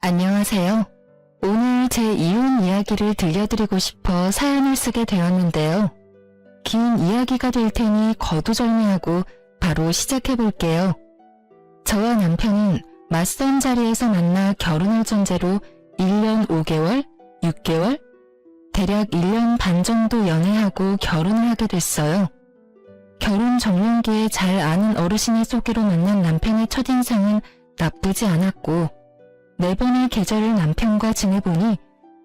안녕하세요. 오늘 제 이혼 이야기를 들려드리고 싶어 사연을 쓰게 되었는데요. 긴 이야기가 될 테니 거두절미하고 바로 시작해 볼게요. 저와 남편은 맞선 자리에서 만나 결혼을 전제로 1년 5개월, 6개월, 대략 1년 반 정도 연애하고 결혼을 하게 됐어요. 결혼 정년기에 잘 아는 어르신의 소개로 만난 남편의 첫인상은 나쁘지 않았고 4번의 계절을 남편과 지내보니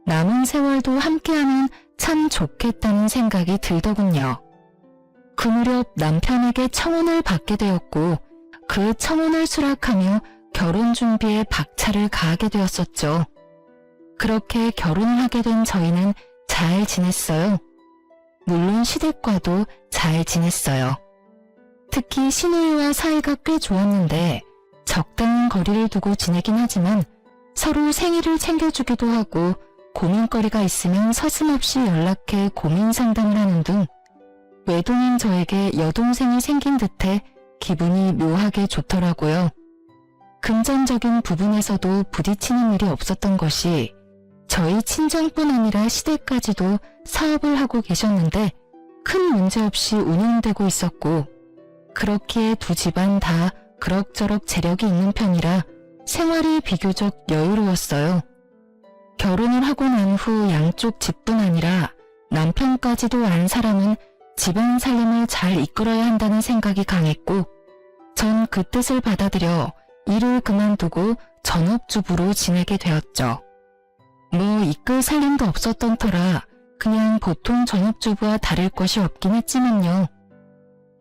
남은 세월도 함께하면 참 좋겠다는 생각이 들더군요. 그 무렵 남편에게 청혼을 받게 되었고 그 청혼을 수락하며 결혼 준비에 박차를 가하게 되었었죠. 그렇게 결혼을 하게 된 저희는 잘 지냈어요. 물론 시댁과도 잘 지냈어요. 특히 시누이와 사이가 꽤 좋았는데 적당한 거리를 두고 지내긴 하지만 서로 생일을 챙겨주기도 하고 고민거리가 있으면 서슴없이 연락해 고민 상담을 하는 등 외동인 저에게 여동생이 생긴 듯해 기분이 묘하게 좋더라고요. 금전적인 부분에서도 부딪히는 일이 없었던 것이 저희 친정뿐 아니라 시댁까지도 사업을 하고 계셨는데 큰 문제 없이 운영되고 있었고 그렇기에 두 집안 다 그럭저럭 재력이 있는 편이라 생활이 비교적 여유로웠어요. 결혼을 하고 난 후 양쪽 집뿐 아니라 남편까지도 안 사람은 집안 살림을 잘 이끌어야 한다는 생각이 강했고 전 그 뜻을 받아들여 일을 그만두고 전업주부로 지내게 되었죠. 뭐 이끌 살림도 없었던 터라 그냥 보통 전업주부와 다를 것이 없긴 했지만요.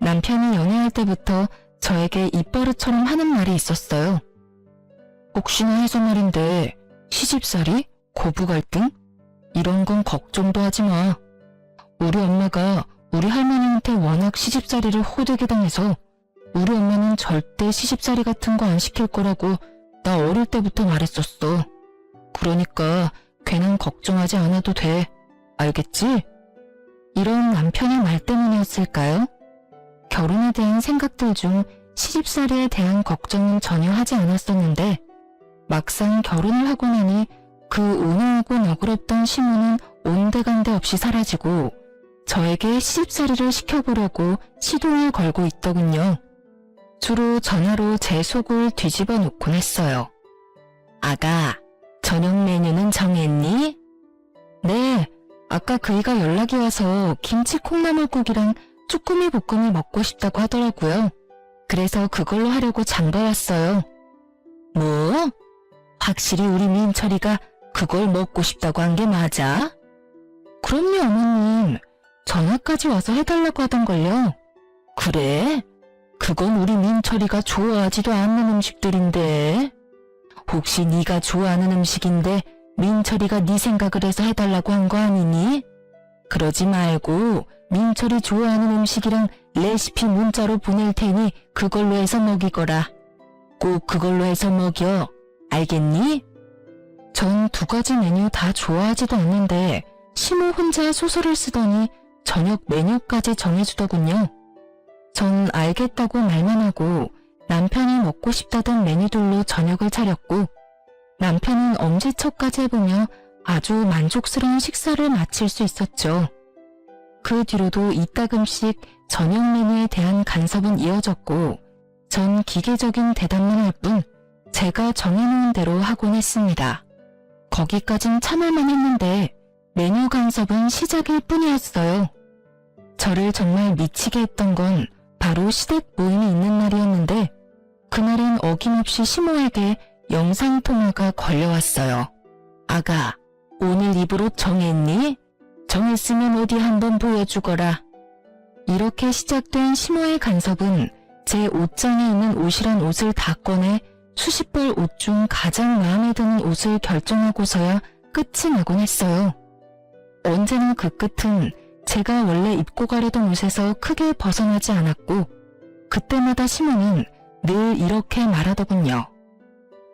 남편이 연애할 때부터 저에게 입버릇처럼 하는 말이 있었어요. 혹시나 해서 말인데 시집살이? 고부 갈등? 이런 건 걱정도 하지 마. 우리 엄마가 우리 할머니한테 워낙 시집살이를 호되게 당해서 우리 엄마는 절대 시집살이 같은 거 안 시킬 거라고 나 어릴 때부터 말했었어. 그러니까 괜한 걱정하지 않아도 돼. 알겠지? 이런 남편의 말 때문이었을까요? 결혼에 대한 생각들 중 시집살이에 대한 걱정은 전혀 하지 않았었는데 막상 결혼을 하고 나니 그 온화하고 너그럽던 시무는 온데간데 없이 사라지고 저에게 시집살이를 시켜보려고 시동을 걸고 있더군요. 주로 전화로 제 속을 뒤집어 놓곤 했어요. 아가, 저녁 메뉴는 정했니? 네, 아까 그이가 연락이 와서 김치 콩나물국이랑 쭈꾸미 볶음이 먹고 싶다고 하더라고요. 그래서 그걸로 하려고 장봐왔어요. 뭐? 확실히 우리 민철이가 그걸 먹고 싶다고 한 게 맞아? 그럼요, 어머님. 전화까지 와서 해달라고 하던걸요. 그래? 그건 우리 민철이가 좋아하지도 않는 음식들인데. 혹시 네가 좋아하는 음식인데 민철이가 네 생각을 해서 해달라고 한 거 아니니? 그러지 말고 민철이 좋아하는 음식이랑 레시피 문자로 보낼 테니 그걸로 해서 먹이거라. 꼭 그걸로 해서 먹여. 알겠니? 전 2가지 메뉴 다 좋아하지도 않는데 시모 혼자 소설을 쓰더니 저녁 메뉴까지 정해주더군요. 전 알겠다고 말만 하고 남편이 먹고 싶다던 메뉴들로 저녁을 차렸고 남편은 엄지척까지 해보며 아주 만족스러운 식사를 마칠 수 있었죠. 그 뒤로도 이따금씩 저녁 메뉴에 대한 간섭은 이어졌고 전 기계적인 대답만 할 뿐 제가 정해놓은 대로 하곤 했습니다. 거기까진 참을만 했는데 메뉴 간섭은 시작일 뿐이었어요. 저를 정말 미치게 했던 건 바로 시댁 모임이 있는 날이었는데 그날은 어김없이 시모에게 영상통화가 걸려왔어요. 아가, 오늘 입을 옷 정했니? 정했으면 어디 한번 보여주거라. 이렇게 시작된 시모의 간섭은 제 옷장에 있는 옷이란 옷을 다 꺼내 수십 벌 옷 중 가장 마음에 드는 옷을 결정하고서야 끝이 나곤 했어요. 언제나 그 끝은 제가 원래 입고 가려던 옷에서 크게 벗어나지 않았고 그때마다 시모는 늘 이렇게 말하더군요.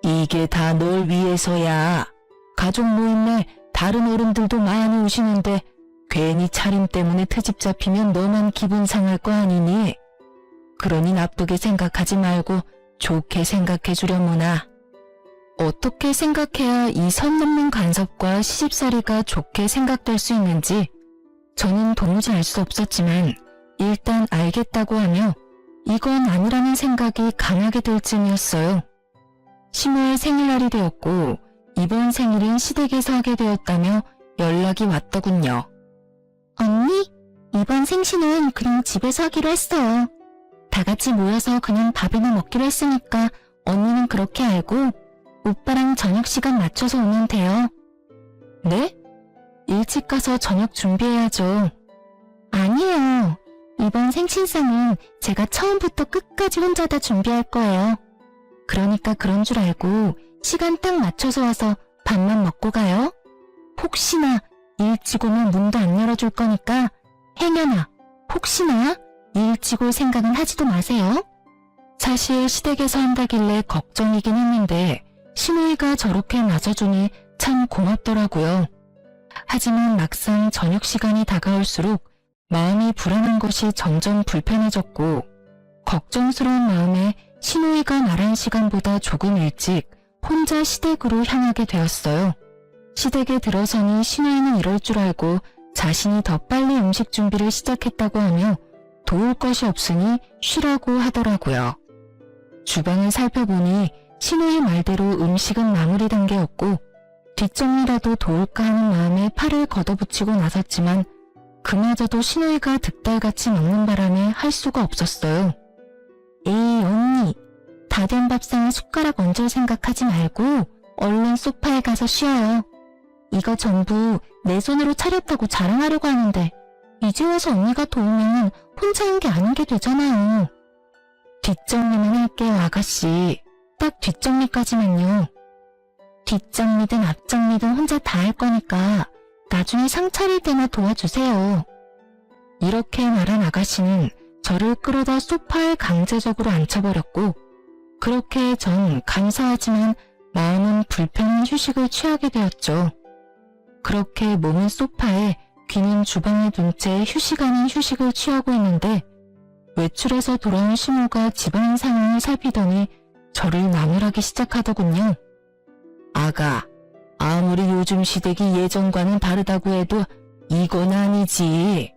이게 다 널 위해서야. 가족 모임에 다른 어른들도 많이 오시는데 괜히 차림 때문에 트집 잡히면 너만 기분 상할 거 아니니? 그러니 나쁘게 생각하지 말고 좋게 생각해 주려무나. 어떻게 생각해야 이 선 넘는 간섭과 시집살이가 좋게 생각될 수 있는지 저는 도무지 알 수 없었지만 일단 알겠다고 하며 이건 아니라는 생각이 강하게 들 쯤이었어요. 시모의 생일날이 되었고 이번 생일은 시댁에서 하게 되었다며 연락이 왔더군요. 언니, 이번 생신은 그냥 집에서 하기로 했어요. 다 같이 모여서 그냥 밥이나 먹기로 했으니까 언니는 그렇게 알고 오빠랑 저녁 시간 맞춰서 오면 돼요. 네? 일찍 가서 저녁 준비해야죠. 아니에요. 이번 생신상은 제가 처음부터 끝까지 혼자 다 준비할 거예요. 그러니까 그런 줄 알고 시간 딱 맞춰서 와서 밥만 먹고 가요. 혹시나 일찍 오면 문도 안 열어줄 거니까 행여나 혹시나 일찍 올 생각은 하지도 마세요. 사실 시댁에서 한다길래 걱정이긴 했는데 시누이가 저렇게 맞아주니 참 고맙더라고요. 하지만 막상 저녁 시간이 다가올수록 마음이 불안한 것이 점점 불편해졌고 걱정스러운 마음에 시누이가 말한 시간보다 조금 일찍 혼자 시댁으로 향하게 되었어요. 시댁에 들어서니 시누이는 이럴 줄 알고 자신이 더 빨리 음식 준비를 시작했다고 하며 도울 것이 없으니 쉬라고 하더라고요. 주방을 살펴보니 시누이 말대로 음식은 마무리 단계였고 뒷정리라도 도울까 하는 마음에 팔을 걷어붙이고 나섰지만 그마저도 시누이가 득달같이 먹는 바람에 할 수가 없었어요. 에이 언니, 다 된 밥상에 숟가락 얹을 생각하지 말고 얼른 소파에 가서 쉬어요. 이거 전부 내 손으로 차렸다고 자랑하려고 하는데 이제 와서 언니가 도우면 혼자 한 게 아닌 게 되잖아요. 뒷정리만 할게요 아가씨. 딱 뒷정리까지만요. 뒷정리든 앞정리든 혼자 다 할 거니까 나중에 상 차릴 때나 도와주세요. 이렇게 말한 아가씨는 저를 끌어다 소파에 강제적으로 앉혀버렸고 그렇게 전 감사하지만 마음은 불편한 휴식을 취하게 되었죠. 그렇게 몸은 소파에 귀는 주방에 둔 채 휴식 아닌 휴식을 취하고 있는데 외출해서 돌아온 시모가 집안 상황을 살피더니 저를 나무라기 시작하더군요. 아가, 아무리 요즘 시댁이 예전과는 다르다고 해도 이건 아니지.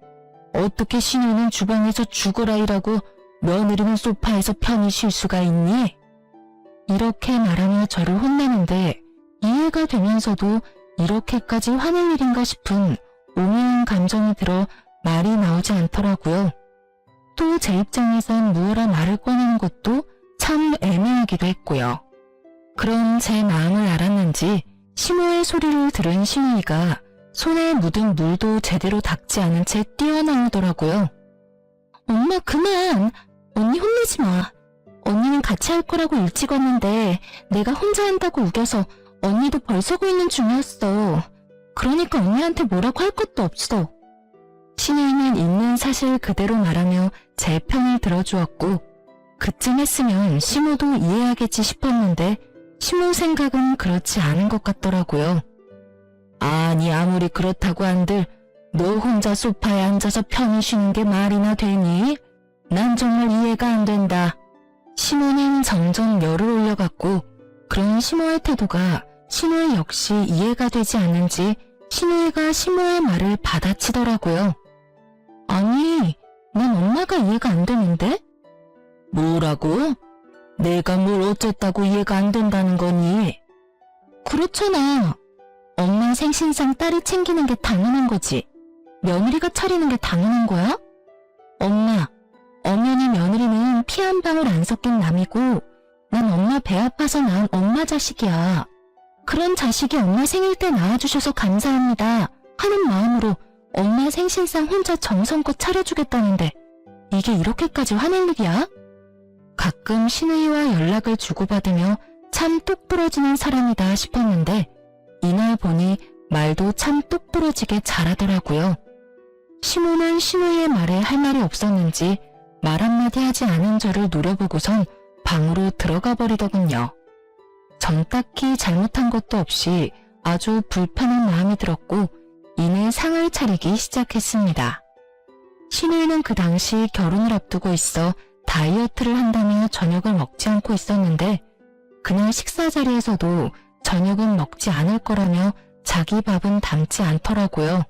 어떻게 시누이는 주방에서 죽어라 일하고 며느리는 소파에서 편히 쉴 수가 있니? 이렇게 말하며 저를 혼내는데 이해가 되면서도 이렇게까지 화낼 일인가 싶은 오묘한 감정이 들어 말이 나오지 않더라고요. 또 제 입장에선 무어라 말을 꺼내는 것도 참 애매하기도 했고요. 그런 제 마음을 알았는지 시모의 소리를 들은 시누이가 손에 묻은 물도 제대로 닦지 않은 채 뛰어나오더라고요. 엄마 그만! 언니 혼내지 마. 언니는 같이 할 거라고 일찍 왔는데 내가 혼자 한다고 우겨서 언니도 벌 서고 있는 중이었어. 그러니까 언니한테 뭐라고 할 것도 없어. 시누이는 있는 사실 그대로 말하며 제 편을 들어주었고 그쯤 했으면 시모도 이해하겠지 싶었는데 시모 생각은 그렇지 않은 것 같더라고요. 아니 아무리 그렇다고 한들 너 혼자 소파에 앉아서 편히 쉬는 게 말이나 되니? 난 정말 이해가 안 된다. 시모는 점점 열을 올려갔고 그런 시모의 태도가 시누이 역시 이해가 되지 않는지 시누이가 시모의 말을 받아치더라고요. 아니, 난 엄마가 이해가 안 되는데? 뭐라고? 내가 뭘 어쨌다고 이해가 안 된다는 거니? 그렇잖아. 엄마 생신상 딸이 챙기는 게 당연한 거지. 며느리가 차리는 게 당연한 거야? 엄마, 엄연히 며느리는 피 한 방울 안 섞인 남이고 난 엄마 배 아파서 낳은 엄마 자식이야. 그런 자식이 엄마 생일 때 낳아주셔서 감사합니다 하는 마음으로 엄마 생신상 혼자 정성껏 차려주겠다는데 이게 이렇게까지 화낼 일이야? 가끔 시누이와 연락을 주고받으며 참 똑부러지는 사람이다 싶었는데 이날 보니 말도 참 똑부러지게 잘하더라고요. 시모는 시누이의 말에 할 말이 없었는지 말 한마디 하지 않은 저를 노려보고선 방으로 들어가 버리더군요. 전 딱히 잘못한 것도 없이 아주 불편한 마음이 들었고 이내 상을 차리기 시작했습니다. 시누이는 그 당시 결혼을 앞두고 있어 다이어트를 한다며 저녁을 먹지 않고 있었는데 그날 식사 자리에서도 저녁은 먹지 않을 거라며 자기 밥은 담지 않더라고요.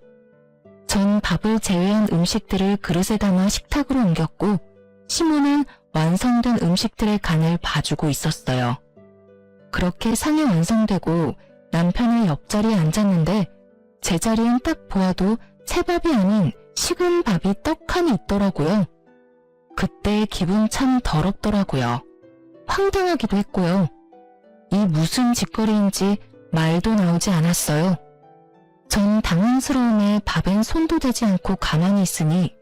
전 밥을 제외한 음식들을 그릇에 담아 식탁으로 옮겼고 시모는 완성된 음식들의 간을 봐주고 있었어요. 그렇게 상이 완성되고 남편의 옆자리에 앉았는데 제 자리엔 딱 보아도 새밥이 아닌 식은 밥이 떡하니 있더라고요. 그때 기분 참 더럽더라고요. 황당하기도 했고요. 이 무슨 짓거리인지 말도 나오지 않았어요. 전 당황스러움에 밥엔 손도 대지 않고 가만히 있으니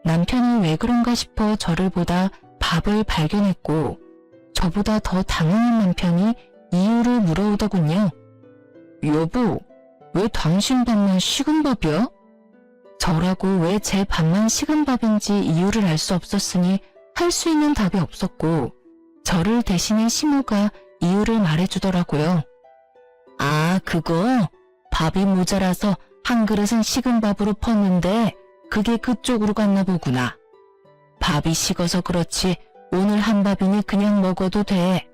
남편이 왜 그런가 싶어 저를 보다 밥을 발견했고 저보다 더 당황한 남편이 이유를 물어오더군요. 여보, 왜 당신 밥만 식은 밥이야? 저라고 왜 제 밥만 식은 밥인지 이유를 알 수 없었으니 할 수 있는 답이 없었고 저를 대신해 시모가 이유를 말해주더라고요. 아, 그거 밥이 모자라서 한 그릇은 식은 밥으로 펐는데 그게 그쪽으로 갔나 보구나. 밥이 식어서 그렇지 오늘 한 밥이니 그냥 먹어도 돼.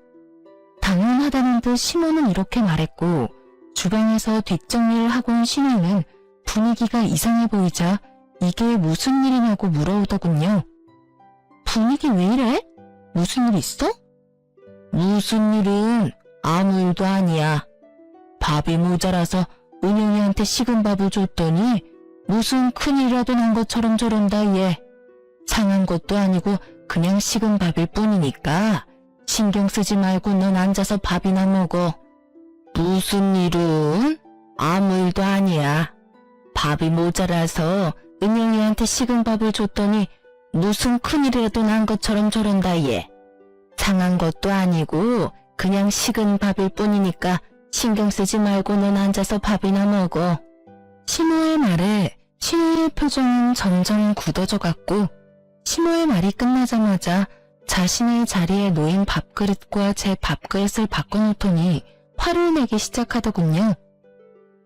당연하다는 듯 시모는 이렇게 말했고 주방에서 뒷정리를 하고 온 시모는 분위기가 이상해 보이자 이게 무슨 일이냐고 물어오더군요. 분위기 왜 이래? 무슨 일 있어? 무슨 일은 아무 일도 아니야. 밥이 모자라서 은영이한테 식은 밥을 줬더니 무슨 큰일이라도 난 것처럼 저런다 얘. 상한 것도 아니고 그냥 식은 밥일 뿐이니까 신경 쓰지 말고 넌 앉아서 밥이나 먹어. 무슨 일은? 아무 일도 아니야. 밥이 모자라서 은영이한테 식은 밥을 줬더니 무슨 큰일이라도 난 것처럼 저런다 얘. 상한 것도 아니고 그냥 식은 밥일 뿐이니까 신경 쓰지 말고 넌 앉아서 밥이나 먹어. 시모의 말에 시모의 표정은 점점 굳어져 갔고 시모의 말이 끝나자마자 자신의 자리에 놓인 밥그릇과 제 밥그릇을 바꿔놓더니 화를 내기 시작하더군요.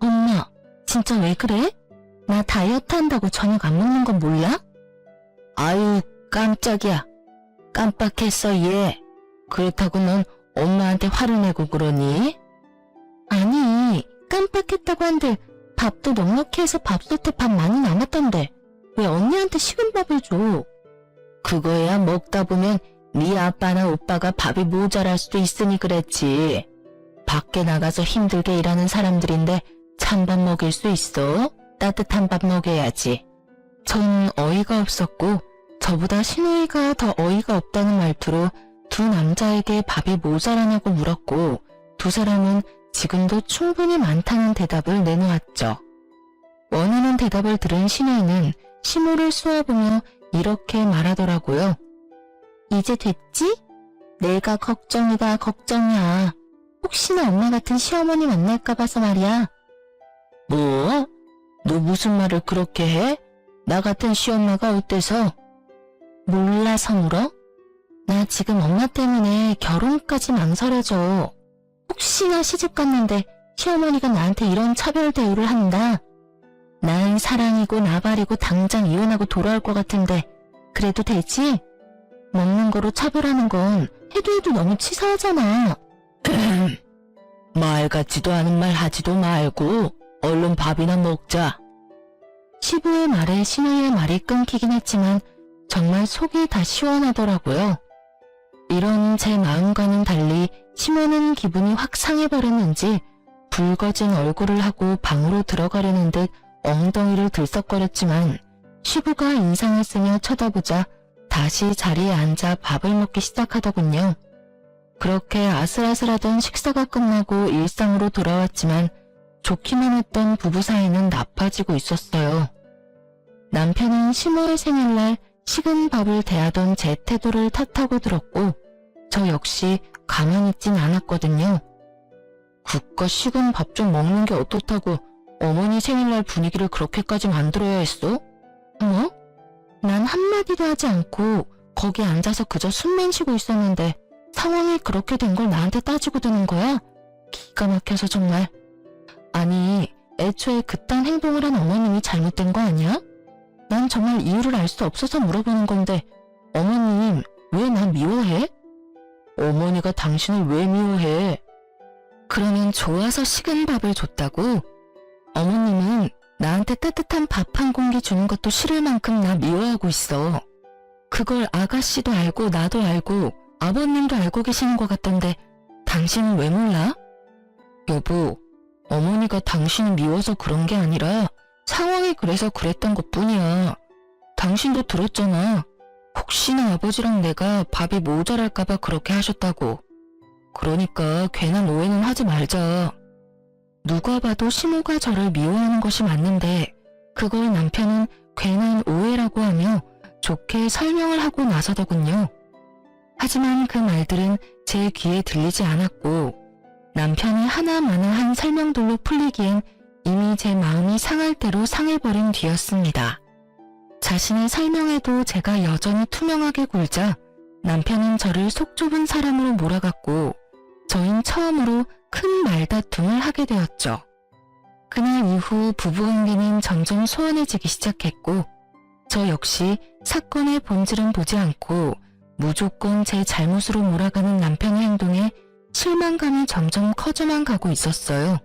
엄마, 진짜 왜 그래? 나 다이어트 한다고 저녁 안 먹는 건 몰라? 아유, 깜짝이야. 깜빡했어 얘. 그렇다고 넌 엄마한테 화를 내고 그러니? 아니, 깜빡했다고 한들 밥도 넉넉히 해서 밥솥에 밥 많이 남았던데 왜 언니한테 식은 밥을 줘? 그거야 먹다 보면 네 아빠나 오빠가 밥이 모자랄 수도 있으니 그랬지. 밖에 나가서 힘들게 일하는 사람들인데 찬밥 먹일 수 있어? 따뜻한 밥 먹여야지. 전 어이가 없었고 저보다 신우이가 더 어이가 없다는 말투로 두 남자에게 밥이 모자라냐고 물었고 두 사람은 지금도 충분히 많다는 대답을 내놓았죠. 원하는 대답을 들은 신우이는 시모를 쏘아보며 이렇게 말하더라고요. 이제 됐지? 내가 걱정이다 걱정이야. 혹시나 엄마 같은 시어머니 만날까 봐서 말이야. 뭐? 너 무슨 말을 그렇게 해? 나 같은 시엄마가 어때서? 몰라서 물어? 나 지금 엄마 때문에 결혼까지 망설여져. 혹시나 시집 갔는데 시어머니가 나한테 이런 차별 대우를 한다. 난 사랑이고 나발이고 당장 이혼하고 돌아올 것 같은데 그래도 되지? 먹는 거로 차별하는 건 해도 너무 치사하잖아. 말 같지도 않은 말 하지도 말고 얼른 밥이나 먹자. 시부의 말에 신우이의 말이 끊기긴 했지만 정말 속이 다 시원하더라고요. 이런 제 마음과는 달리 시모는 기분이 확 상해버렸는지 붉어진 얼굴을 하고 방으로 들어가려는 듯 엉덩이를 들썩거렸지만 시부가 인상을 쓰며 쳐다보자 다시 자리에 앉아 밥을 먹기 시작하더군요. 그렇게 아슬아슬하던 식사가 끝나고 일상으로 돌아왔지만 좋기만 했던 부부 사이는 나빠지고 있었어요. 남편은 시모의 생일날 식은 밥을 대하던 제 태도를 탓하고 들었고 저 역시 가만히 있진 않았거든요. 그깟 식은 밥 좀 먹는 게 어떻다고 어머니 생일날 분위기를 그렇게까지 만들어야 했어? 뭐? 난 한마디도 하지 않고 거기 앉아서 그저 숨만 쉬고 있었는데 상황이 그렇게 된 걸 나한테 따지고 드는 거야? 기가 막혀서 정말. 아니, 애초에 그딴 행동을 한 어머님이 잘못된 거 아니야? 난 정말 이유를 알 수 없어서 물어보는 건데 어머님 왜 난 미워해? 어머니가 당신을 왜 미워해? 그러면 좋아서 식은 밥을 줬다고? 어머님은 나한테 따뜻한 밥 한 공기 주는 것도 싫을 만큼 나 미워하고 있어. 그걸 아가씨도 알고 나도 알고 아버님도 알고 계시는 것 같던데 당신은 왜 몰라? 여보, 어머니가 당신을 미워서 그런 게 아니라 상황이 그래서 그랬던 것뿐이야. 당신도 들었잖아. 혹시나 아버지랑 내가 밥이 모자랄까봐 그렇게 하셨다고. 그러니까 괜한 오해는 하지 말자. 누가 봐도 시모가 저를 미워하는 것이 맞는데 그걸 남편은 괜한 오해라고 하며 좋게 설명을 하고 나서더군요. 하지만 그 말들은 제 귀에 들리지 않았고 남편이 하나마나한 설명들로 풀리기엔 이미 제 마음이 상할 대로 상해버린 뒤였습니다. 자신의 설명에도 제가 여전히 투명하게 굴자 남편은 저를 속 좁은 사람으로 몰아갔고 저흰 처음으로 큰 말다툼을 하게 되었죠. 그날 이후 부부관계는 점점 소원해지기 시작했고 저 역시 사건의 본질은 보지 않고 무조건 제 잘못으로 몰아가는 남편의 행동에 실망감이 점점 커져만 가고 있었어요.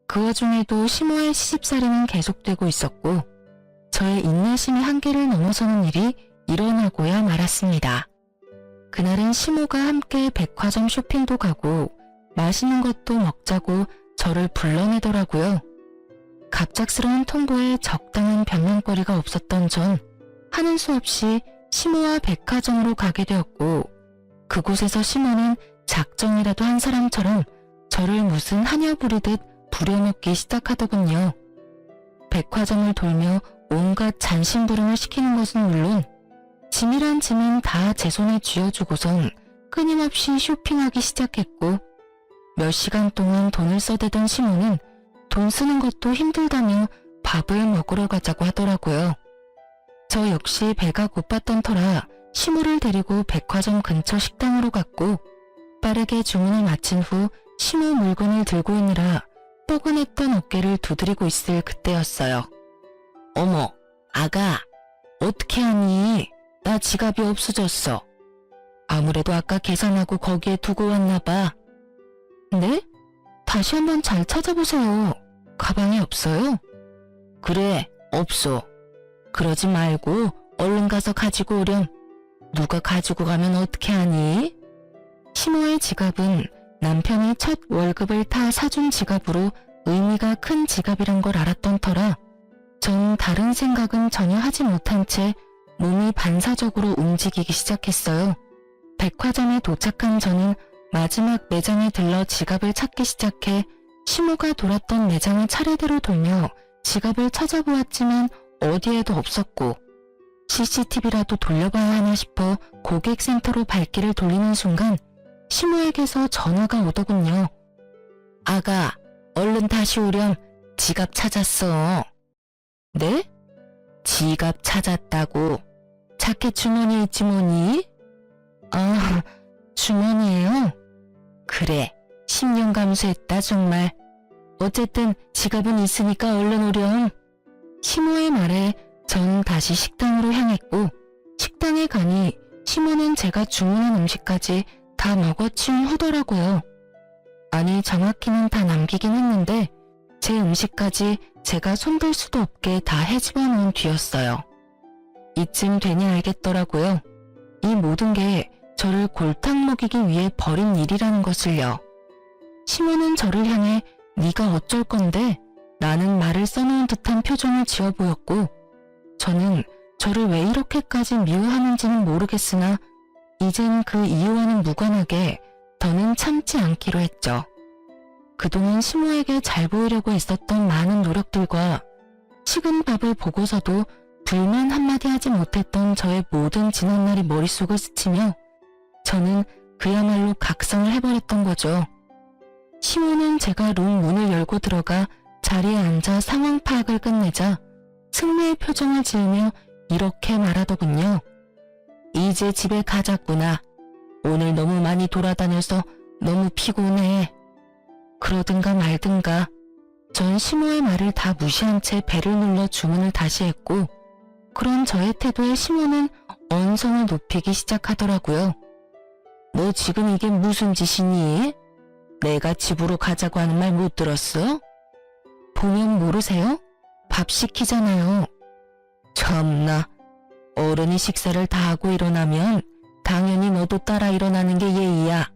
그 와중에도 시모의 시집살이는 계속되고 있었고 저의 인내심의 한계를 넘어서는 일이 일어나고야 말았습니다. 그날은 시모가 함께 백화점 쇼핑도 가고 맛있는 것도 먹자고 저를 불러내더라고요. 갑작스러운 통보에 적당한 변명거리가 없었던 전 하는 수 없이 시모와 백화점으로 가게 되었고 그곳에서 시모는 작정이라도 한 사람처럼 저를 무슨 하녀 부리듯 부려먹기 시작하더군요. 백화점을 돌며 온갖 잔심부름을 시키는 것은 물론 짐이란 짐은 다 제 손에 쥐어주고선 끊임없이 쇼핑하기 시작했고 몇 시간 동안 돈을 써대던 시모는 돈 쓰는 것도 힘들다며 밥을 먹으러 가자고 하더라고요. 저 역시 배가 고팠던 터라 시모를 데리고 백화점 근처 식당으로 갔고 빠르게 주문을 마친 후 시모 물건을 들고 있느라 뻐근했던 어깨를 두드리고 있을 그때였어요. 어머, 아가, 어떻게 하니? 나 지갑이 없어졌어. 아무래도 아까 계산하고 거기에 두고 왔나 봐. 네? 다시 한번 잘 찾아보세요. 가방에 없어요? 그래, 없어. 그러지 말고 얼른 가서 가지고 오렴. 누가 가지고 가면 어떻게 하니? 시모의 지갑은 남편이 첫 월급을 타 사준 지갑으로 의미가 큰 지갑이란 걸 알았던 터라 전 다른 생각은 전혀 하지 못한 채 몸이 반사적으로 움직이기 시작했어요. 백화점에 도착한 저는 마지막 매장에 들러 지갑을 찾기 시작해 시모가 돌았던 매장을 차례대로 돌며 지갑을 찾아보았지만 어디에도 없었고 CCTV라도 돌려봐야 하나 싶어 고객센터로 발길을 돌리는 순간 시모에게서 전화가 오더군요. 아가, 얼른 다시 오렴. 지갑 찾았어. 네? 지갑 찾았다고. 자켓 주머니에 있지 뭐니? 아, 주머니에요? 그래, 10년 감수했다 정말. 어쨌든 지갑은 있으니까 얼른 오렴. 시모의 말에 전 다시 식당으로 향했고 식당에 가니 시모는 제가 주문한 음식까지 다 먹어치운 후더라고요. 아니 정확히는 다 남기긴 했는데 제 음식까지 제가 손댈 수도 없게 다 헤집어 놓은 뒤였어요. 이쯤 되니 알겠더라고요. 이 모든 게 저를 골탕 먹이기 위해 벌인 일이라는 것을요. 시모는 저를 향해 네가 어쩔 건데 라는 말을 써놓은 듯한 표정을 지어 보였고 저는 저를 왜 이렇게까지 미워하는지는 모르겠으나 이젠 그 이유와는 무관하게 더는 참지 않기로 했죠. 그동안 시모에게 잘 보이려고 했었던 많은 노력들과 식은 밥을 보고서도 불만 한마디 하지 못했던 저의 모든 지난날이 머릿속을 스치며 저는 그야말로 각성을 해버렸던 거죠. 시모는 제가 룸 문을 열고 들어가 자리에 앉아 상황 파악을 끝내자 승리의 표정을 지으며 이렇게 말하더군요. 이제 집에 가자꾸나. 오늘 너무 많이 돌아다녀서 너무 피곤해. 그러든가 말든가. 전 시모의 말을 다 무시한 채 배를 눌러 주문을 다시 했고 그런 저의 태도에 시모는 언성을 높이기 시작하더라고요. 너 지금 이게 무슨 짓이니? 내가 집으로 가자고 하는 말 못 들었어? 보면 모르세요? 밥 시키잖아요. 참나, 어른이 식사를 다 하고 일어나면 당연히 너도 따라 일어나는 게 예의야.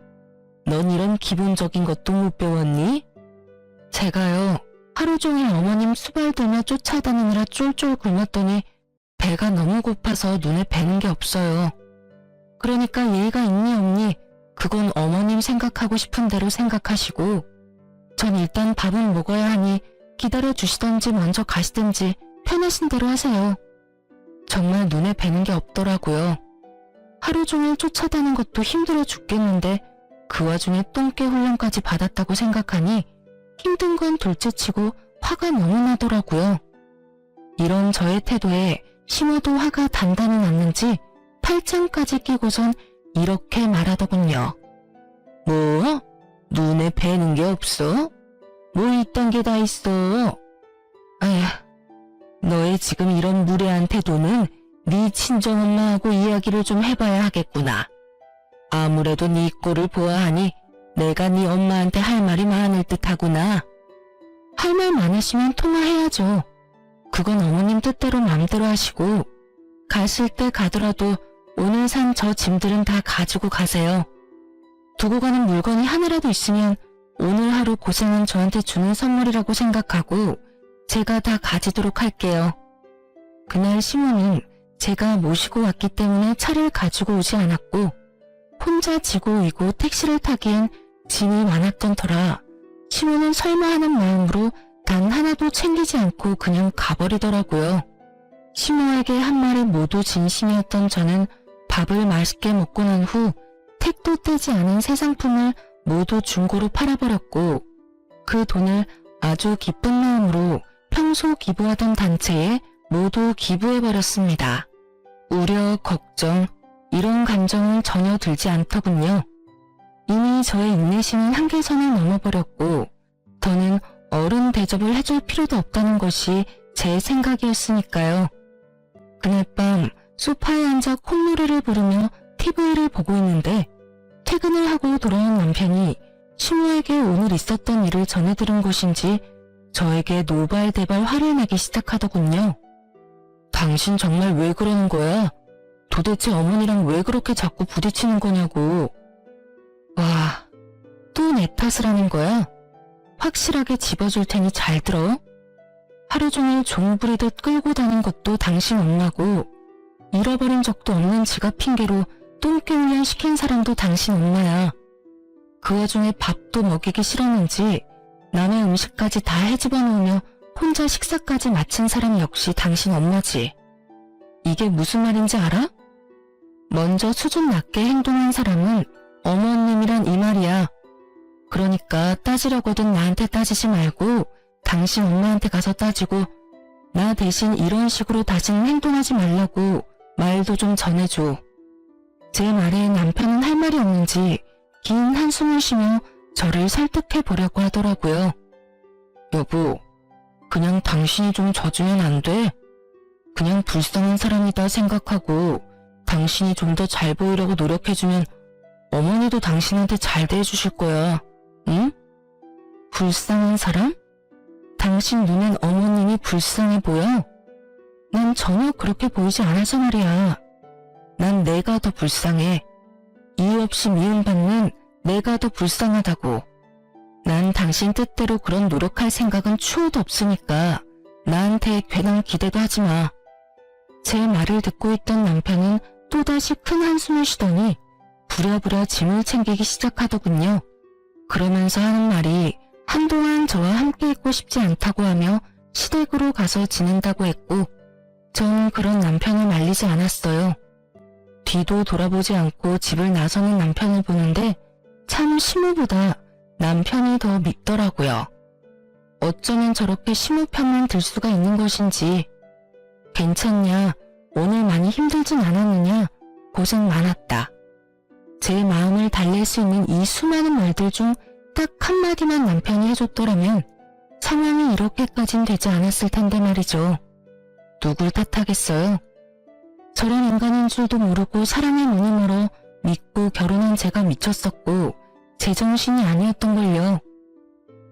넌 이런 기본적인 것도 못 배웠니? 제가요, 하루 종일 어머님 수발 들며 쫓아다니느라 쫄쫄 굶었더니 배가 너무 고파서 눈에 뵈는 게 없어요. 그러니까 예의가 있니 없니 그건 어머님 생각하고 싶은 대로 생각하시고 전 일단 밥은 먹어야 하니 기다려주시던지 먼저 가시든지 편하신 대로 하세요. 정말 눈에 뵈는 게 없더라고요. 하루 종일 쫓아다닌 것도 힘들어 죽겠는데 그 와중에 똥개 훈련까지 받았다고 생각하니 힘든 건 둘째치고 화가 너무 나더라고요. 이런 저의 태도에 심어도 화가 단단히 났는지 팔짱까지 끼고선 이렇게 말하더군요. 뭐? 눈에 뵈는 게 없어? 뭐 이딴 게 다 있어? 아휴, 너의 지금 이런 무례한 태도는 네 친정엄마하고 이야기를 좀 해봐야 하겠구나. 아무래도 네 꼴을 보아하니 내가 네 엄마한테 할 말이 많을 듯하구나. 할 말 많으시면 통화해야죠. 그건 어머님 뜻대로 맘대로 하시고 가실 때 가더라도 오늘 산 저 짐들은 다 가지고 가세요. 두고 가는 물건이 하나라도 있으면 오늘 하루 고생한 저한테 주는 선물이라고 생각하고 제가 다 가지도록 할게요. 그날 시모는 제가 모시고 왔기 때문에 차를 가지고 오지 않았고 혼자 지고 이고 택시를 타기엔 짐이 많았던 터라 시모는 설마 하는 마음으로 단 하나도 챙기지 않고 그냥 가버리더라고요. 시모에게 한 말이 모두 진심이었던 저는 밥을 맛있게 먹고 난 후 택도 떼지 않은 새 상품을 모두 중고로 팔아버렸고 그 돈을 아주 기쁜 마음으로 평소 기부하던 단체에 모두 기부해버렸습니다. 우려, 걱정, 이런 감정은 전혀 들지 않더군요. 이미 저의 인내심은 한계선을 넘어버렸고 더는 어른 대접을 해줄 필요도 없다는 것이 제 생각이었으니까요. 그날 밤 소파에 앉아 콧노래를 부르며 TV를 보고 있는데 퇴근을 하고 돌아온 남편이 시모에게 오늘 있었던 일을 전해들은 것인지 저에게 노발대발 화를 내기 시작하더군요. 당신 정말 왜 그러는 거야? 도대체 어머니랑 왜 그렇게 자꾸 부딪히는 거냐고. 와, 또 내 탓을 하는 거야? 확실하게 집어줄 테니 잘 들어. 하루 종일 종 부리듯 끌고 다닌 것도 당신 엄마고 잃어버린 적도 없는 지갑 핑계로 똥개 훈련 시킨 사람도 당신 엄마야. 그 와중에 밥도 먹이기 싫었는지 남의 음식까지 다 헤집어 놓으며 혼자 식사까지 마친 사람 역시 당신 엄마지. 이게 무슨 말인지 알아? 먼저 수준 낮게 행동한 사람은 어머님이란 이 말이야. 그러니까 따지려거든 나한테 따지지 말고 당신 엄마한테 가서 따지고 나 대신 이런 식으로 다시는 행동하지 말라고 말도 좀 전해줘. 제 말에 남편은 할 말이 없는지 긴 한숨을 쉬며 저를 설득해 보려고 하더라고요. 여보, 그냥 당신이 좀 져주면 안 돼? 그냥 불쌍한 사람이다 생각하고 당신이 좀 더 잘 보이려고 노력해주면 어머니도 당신한테 잘 대해주실 거야. 응? 불쌍한 사람? 당신 눈엔 어머님이 불쌍해 보여? 난 전혀 그렇게 보이지 않아서 말이야. 난 내가 더 불쌍해. 이유 없이 미움받는 내가 더 불쌍하다고. 난 당신 뜻대로 그런 노력할 생각은 추호도 없으니까 나한테 괜한 기대도 하지 마. 제 말을 듣고 있던 남편은 또다시 큰 한숨을 쉬더니 부랴부랴 짐을 챙기기 시작하더군요. 그러면서 하는 말이 한동안 저와 함께 있고 싶지 않다고 하며 시댁으로 가서 지낸다고 했고 전 그런 남편을 말리지 않았어요. 뒤도 돌아보지 않고 집을 나서는 남편을 보는데 참 시모보다 남편이 더 밉더라고요. 어쩌면 저렇게 시모 편만 들 수가 있는 것인지. 괜찮냐? 오늘 많이 힘들진 않았느냐? 고생 많았다. 제 마음을 달랠 수 있는 이 수많은 말들 중 딱 한마디만 남편이 해줬더라면 상황이 이렇게까진 되지 않았을 텐데 말이죠. 누굴 탓하겠어요? 저런 인간인 줄도 모르고 사랑의 눈이 멀어 믿고 결혼한 제가 미쳤었고 제정신이 아니었던걸요.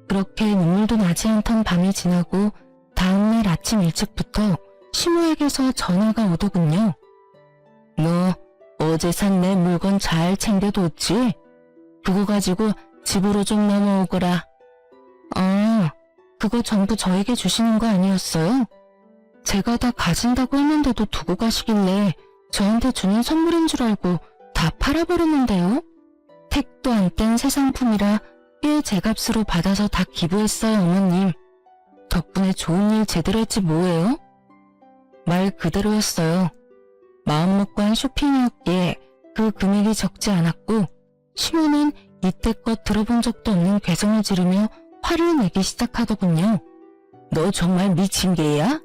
그렇게 눈물도 나지 않던 밤이 지나고 다음날 아침 일찍부터 시모에게서 전화가 오더군요. 너 어제 산 내 물건 잘 챙겨뒀지? 그거 가지고 집으로 좀 넘어오거라. 아, 그거 전부 저에게 주시는 거 아니었어요? 제가 다 가진다고 했는데도 두고 가시길래 저한테 주는 선물인 줄 알고 다 팔아버렸는데요? 택도 안 뗀 새 상품이라 꽤 제값으로 받아서 다 기부했어요, 어머님. 덕분에 좋은 일 제대로 했지 뭐예요? 말 그대로였어요. 마음먹고 한 쇼핑이었기에 그 금액이 적지 않았고 시모는 이때껏 들어본 적도 없는 괴성을 지르며 화를 내기 시작하더군요. 너 정말 미친 개야?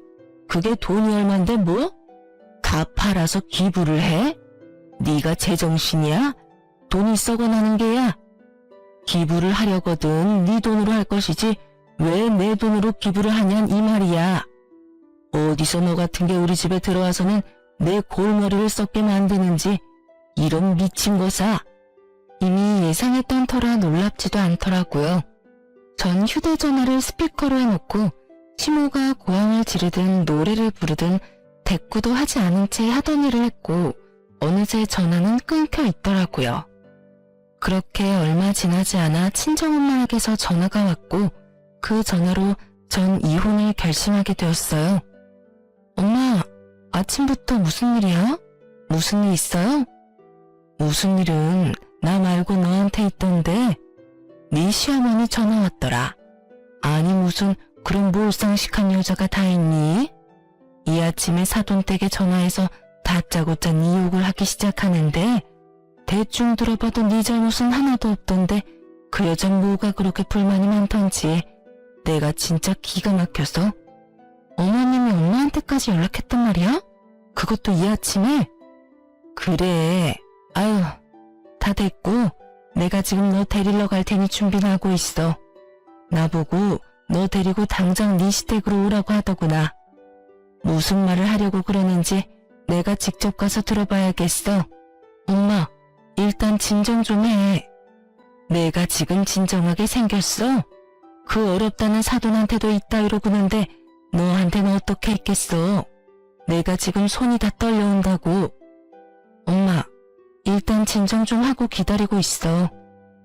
그게 돈이 얼만데 뭐? 다 팔아서 기부를 해? 네가 제정신이야? 돈이 썩어나는 게야? 기부를 하려거든 네 돈으로 할 것이지 왜 내 돈으로 기부를 하냔 이 말이야. 어디서 너 같은 게 우리 집에 들어와서는 내 골머리를 썩게 만드는지 이런 미친 거사. 이미 예상했던 터라 놀랍지도 않더라고요. 전 휴대전화를 스피커로 해놓고 시모가 고함을 지르든 노래를 부르든 대꾸도 하지 않은 채 하던 일을 했고 어느새 전화는 끊겨 있더라고요. 그렇게 얼마 지나지 않아 친정엄마에게서 전화가 왔고 그 전화로 전 이혼을 결심하게 되었어요. 엄마, 아침부터 무슨 일이야? 무슨 일 있어요? 무슨 일은 나 말고 너한테 있던데 네 시어머니 전화 왔더라. 아니 무슨 그런 몰상식한 여자가 다 있니? 이 아침에 사돈댁에 전화해서 다짜고짜 네 욕을 하기 시작하는데 대충 들어봐도 네 잘못은 하나도 없던데 그 여자 뭐가 그렇게 불만이 많던지 내가 진짜 기가 막혀서 어머님이 엄마한테까지 연락했단 말이야? 그것도 이 아침에? 그래. 아유, 다 됐고 내가 지금 너 데리러 갈 테니 준비는 하고 있어. 나보고 너 데리고 당장 네 시댁으로 오라고 하더구나. 무슨 말을 하려고 그러는지 내가 직접 가서 들어봐야겠어. 엄마, 일단 진정 좀 해. 내가 지금 진정하게 생겼어? 그 어렵다는 사돈한테도 이따위로 구는데 너한테는 어떻게 했겠어? 내가 지금 손이 다 떨려온다고. 엄마, 일단 진정 좀 하고 기다리고 있어.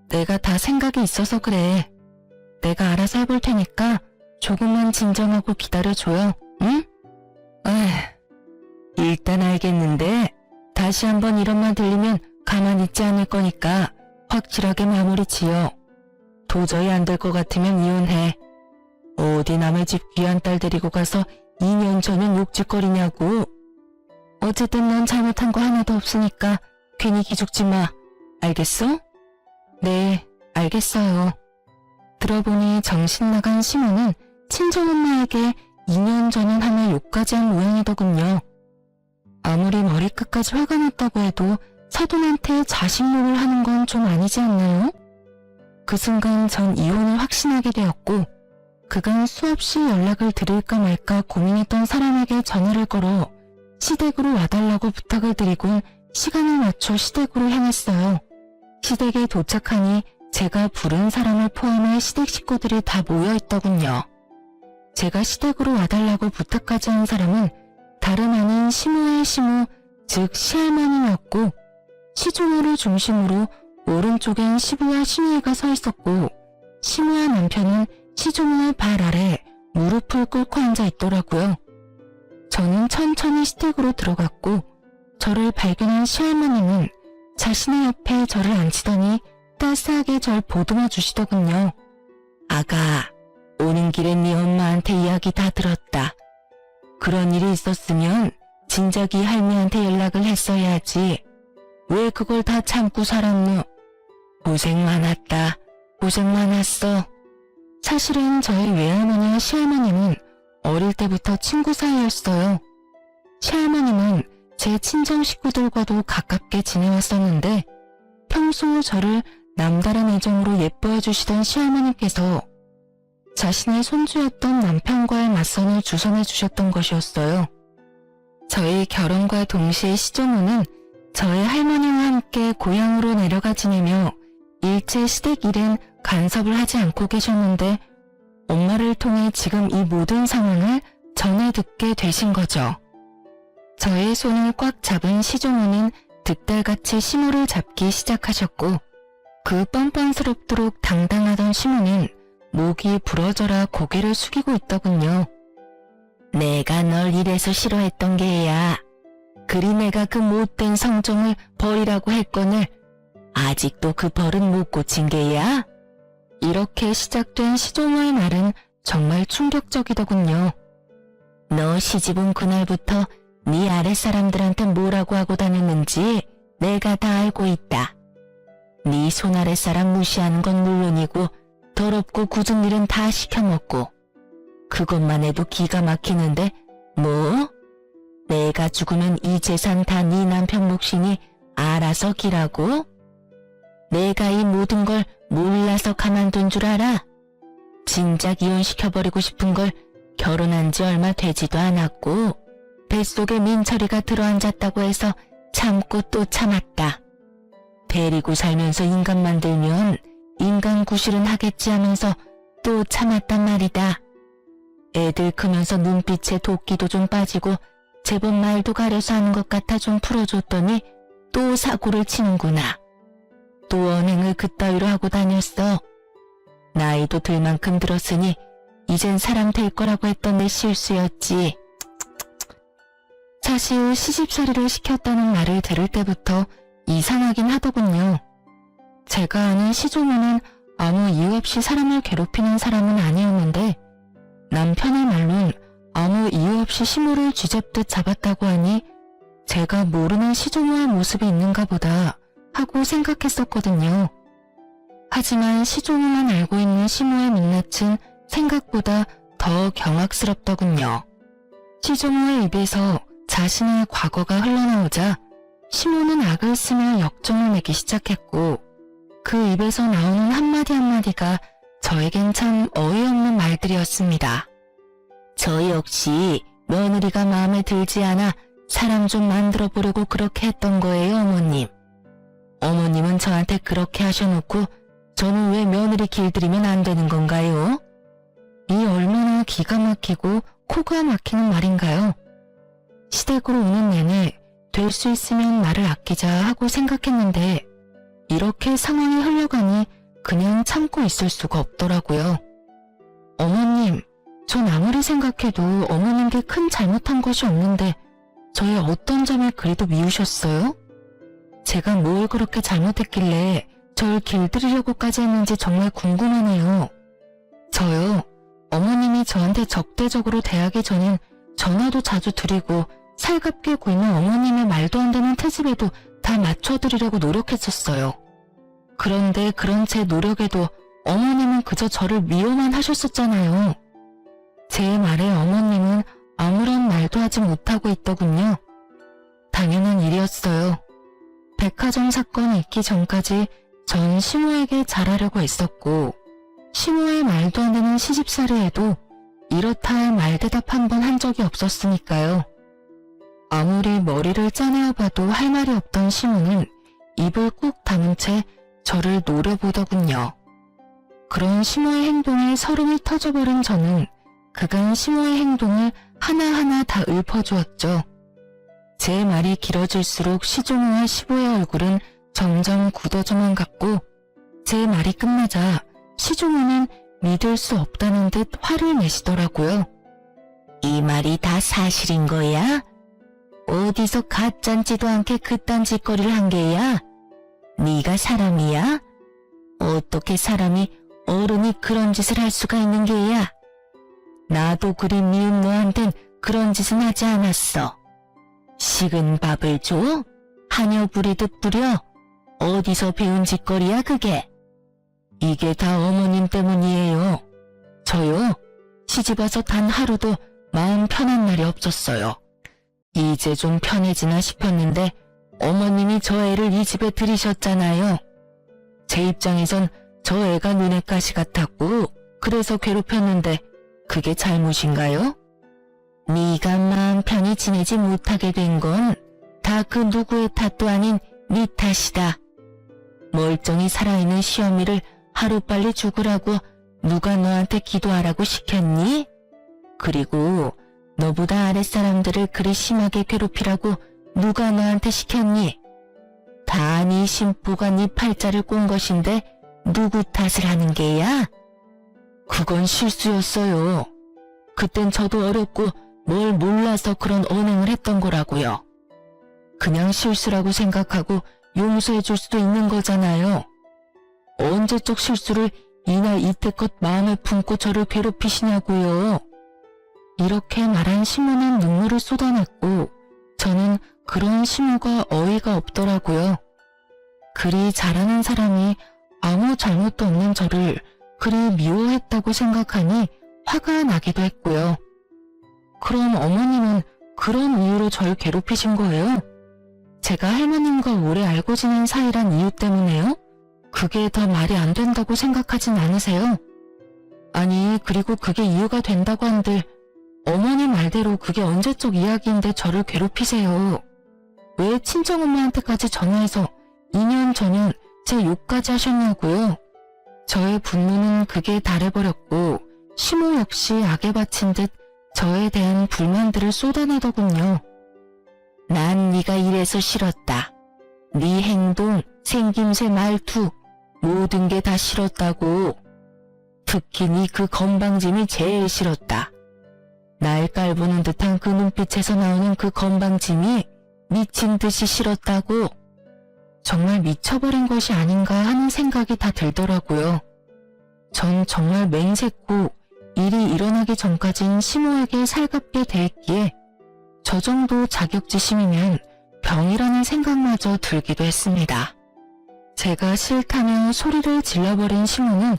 내가 다 생각이 있어서 그래. 내가 알아서 해볼 테니까 조금만 진정하고 기다려줘요, 응? 일단 알겠는데 다시 한번 이런 말 들리면 가만히 있지 않을 거니까 확실하게 마무리 지어. 도저히 안 될 것 같으면 이혼해. 어디 남의 집 귀한 딸 데리고 가서 2년 전엔 욕짓거리냐고. 어쨌든 넌 잘못한 거 하나도 없으니까 괜히 기죽지 마. 알겠어? 네, 알겠어요. 들어보니 정신 나간 시모는 친정엄마에게 2년 전엔 하며 욕까지 한 모양이더군요. 아무리 머리끝까지 화가 났다고 해도 사돈한테 자식 욕을 하는 건 좀 아니지 않나요? 그 순간 전 이혼을 확신하게 되었고 그간 수없이 연락을 드릴까 말까 고민했던 사람에게 전화를 걸어 시댁으로 와달라고 부탁을 드리곤 시간을 맞춰 시댁으로 향했어요. 시댁에 도착하니 제가 부른 사람을 포함해 시댁 식구들이 다 모여있더군요. 제가 시댁으로 와달라고 부탁까지 한 사람은 다름 아닌 시모의 시모, 즉 시할머님이었고 시종호를 중심으로 오른쪽엔 시부와 시누이가 서 있었고 시모와 남편은 시종호의 발 아래 무릎을 꿇고 앉아 있더라고요. 저는 천천히 시댁으로 들어갔고 저를 발견한 시할머님은 자신의 옆에 저를 앉히더니 따스하게 절 보듬어 주시더군요. 아가, 오는 길에 네 엄마한테 이야기 다 들었다. 그런 일이 있었으면 진작이 할미한테 연락을 했어야지. 왜 그걸 다 참고 살았노? 고생 많았다. 고생 많았어. 사실은 저희 외할머니와 시할머님은 어릴 때부터 친구 사이였어요. 시할머님은 제 친정 식구들과도 가깝게 지내왔었는데 평소 저를 남다른 애정으로 예뻐해 주시던 시할머니께서 자신의 손주였던 남편과의 맞선을 주선해 주셨던 것이었어요. 저희 결혼과 동시에 시종호는 저의 할머니와 함께 고향으로 내려가 지내며 일제 시댁 일엔 간섭을 하지 않고 계셨는데 엄마를 통해 지금 이 모든 상황을 전해 듣게 되신 거죠. 저의 손을 꽉 잡은 시종우는 득달같이 시무를 잡기 시작하셨고 그 뻔뻔스럽도록 당당하던 시무는 목이 부러져라 고개를 숙이고 있더군요. 내가 널 이래서 싫어했던 게야. 그리 내가 그 못된 성종을 버리라고 했거늘 아직도 그 버릇 못 고친 게야? 이렇게 시작된 시종우의 말은 정말 충격적이더군요. 너 시집 온 그날부터 네 아랫사람들한테 뭐라고 하고 다녔는지 내가 다 알고 있다. 네 손아랫사람 무시하는 건 물론이고 더럽고 굳은 일은 다 시켜먹고 그것만 해도 기가 막히는데 뭐? 내가 죽으면 이 재산 다 네 남편 몫이니 알아서 기라고? 내가 이 모든 걸 몰라서 가만둔 줄 알아? 진작 이혼시켜버리고 싶은 걸 결혼한 지 얼마 되지도 않았고 뱃속에 민철이가 들어앉았다고 해서 참고 또 참았다. 데리고 살면서 인간 만들면 인간 구실은 하겠지 하면서 또 참았단 말이다. 애들 크면서 눈빛에 도끼도 좀 빠지고 제법 말도 가려서 하는 것 같아 좀 풀어줬더니 또 사고를 치는구나. 또 언행을 그따위로 하고 다녔어. 나이도 들 만큼 들었으니 이젠 사람 될 거라고 했던 내 실수였지. 사실 시집살이를 시켰다는 말을 들을 때부터 이상하긴 하더군요. 제가 아는 시종우는 아무 이유 없이 사람을 괴롭히는 사람은 아니었는데 남편의 말론 아무 이유 없이 시무를 쥐잡듯 잡았다고 하니 제가 모르는 시종우의 모습이 있는가 보다 하고 생각했었거든요. 하지만 시종우만 알고 있는 시무의 민낯은 생각보다 더 경악스럽더군요. 시종우의 입에서 자신의 과거가 흘러나오자 시무는 악을 쓰며 역정을 내기 시작했고 그 입에서 나오는 한마디 한마디가 저에겐 참 어이없는 말들이었습니다. 저 역시 며느리가 마음에 들지 않아 사람 좀 만들어 보려고 그렇게 했던 거예요, 어머님. 어머님은 저한테 그렇게 하셔놓고 저는 왜 며느리 길들이면 안 되는 건가요? 이 얼마나 기가 막히고 코가 막히는 말인가요? 시댁으로 오는 내내 될 수 있으면 말을 아끼자 하고 생각했는데 이렇게 상황이 흘러가니 그냥 참고 있을 수가 없더라고요. 어머님, 전 아무리 생각해도 어머님께 큰 잘못한 것이 없는데 저의 어떤 점을 그리도 미우셨어요? 제가 뭘 그렇게 잘못했길래 절 길들이려고까지 했는지 정말 궁금하네요. 저요, 어머님이 저한테 적대적으로 대하기 전엔 전화도 자주 드리고 살갑게 굴면 어머님의 말도 안 되는 트집에도 다 맞춰드리려고 노력했었어요. 그런데 그런 제 노력에도 어머님은 그저 저를 미워만 하셨었잖아요. 제 말에 어머님은 아무런 말도 하지 못하고 있더군요. 당연한 일이었어요. 백화점 사건이 있기 전까지 전 시모에게 잘하려고 했었고 시모의 말도 안 되는 시집살이에도 이렇다 할 말대답 한 번 한 적이 없었으니까요. 아무리 머리를 짜내어 봐도 할 말이 없던 시모는 입을 꾹 다문 채 저를 노려보더군요. 그런 시모의 행동에 서름이 터져버린 저는 그간 시모의 행동을 하나하나 다 읊어주었죠. 제 말이 길어질수록 시종우와 시보의 얼굴은 점점 굳어져만 갔고 제 말이 끝나자 시종우는 믿을 수 없다는 듯 화를 내시더라고요. 이 말이 다 사실인 거야? 어디서 가짠지도 않게 그딴 짓거리를 한 게야? 네가 사람이야? 어떻게 사람이 어른이 그런 짓을 할 수가 있는 게야? 나도 그리 미운 너한텐 그런 짓은 하지 않았어. 식은 밥을 줘? 하녀 부리듯 부려? 어디서 배운 짓거리야 그게? 이게 다 어머님 때문이에요. 저요? 시집와서 단 하루도 마음 편한 날이 없었어요. 이제 좀 편해지나 싶었는데 어머님이 저 애를 이 집에 들이셨잖아요. 제 입장에선 저 애가 눈에 가시 같았고 그래서 괴롭혔는데 그게 잘못인가요? 네가 마음 편히 지내지 못하게 된 건 다 그 누구의 탓도 아닌 네 탓이다. 멀쩡히 살아있는 시어미를 하루빨리 죽으라고 누가 너한테 기도하라고 시켰니? 그리고 너보다 아랫사람들을 그리 심하게 괴롭히라고 누가 너한테 시켰니? 다 네 심보가 네 팔자를 꼰 것인데 누구 탓을 하는 게야? 그건 실수였어요. 그땐 저도 어렸고 뭘 몰라서 그런 언행을 했던 거라고요. 그냥 실수라고 생각하고 용서해 줄 수도 있는 거잖아요. 언제적 실수를 이날 이때껏 마음에 품고 저를 괴롭히시냐고요. 이렇게 말한 시몬은 눈물을 쏟아냈고 저는 그런 시몬과 어이가 없더라고요. 그리 잘하는 사람이 아무 잘못도 없는 저를 그리 미워했다고 생각하니 화가 나기도 했고요. 그럼 어머님은 그런 이유로 절 괴롭히신 거예요? 제가 할머님과 오래 알고 지낸 사이란 이유 때문에요? 그게 더 말이 안 된다고 생각하진 않으세요? 아니, 그리고 그게 이유가 된다고 한들 어머니 말대로 그게 언제적 이야기인데 저를 괴롭히세요. 왜 친정엄마한테까지 전화해서 2년 전년 제 욕까지 하셨냐고요. 저의 분노는 극에 달해버렸고 시모 역시 악에 바친 듯 저에 대한 불만들을 쏟아내더군요. 난 네가 이래서 싫었다. 네 행동, 생김새, 말투 모든 게 다 싫었다고. 특히 네 그 건방짐이 제일 싫었다. 날 깔보는 듯한 그 눈빛에서 나오는 그 건방짐이 미친 듯이 싫었다고. 정말 미쳐버린 것이 아닌가 하는 생각이 다 들더라고요. 전 정말 맹세코 일이 일어나기 전까진 시모에게 살갑게 대했기에 저 정도 자격지심이면 병이라는 생각마저 들기도 했습니다. 제가 싫다며 소리를 질러버린 시모는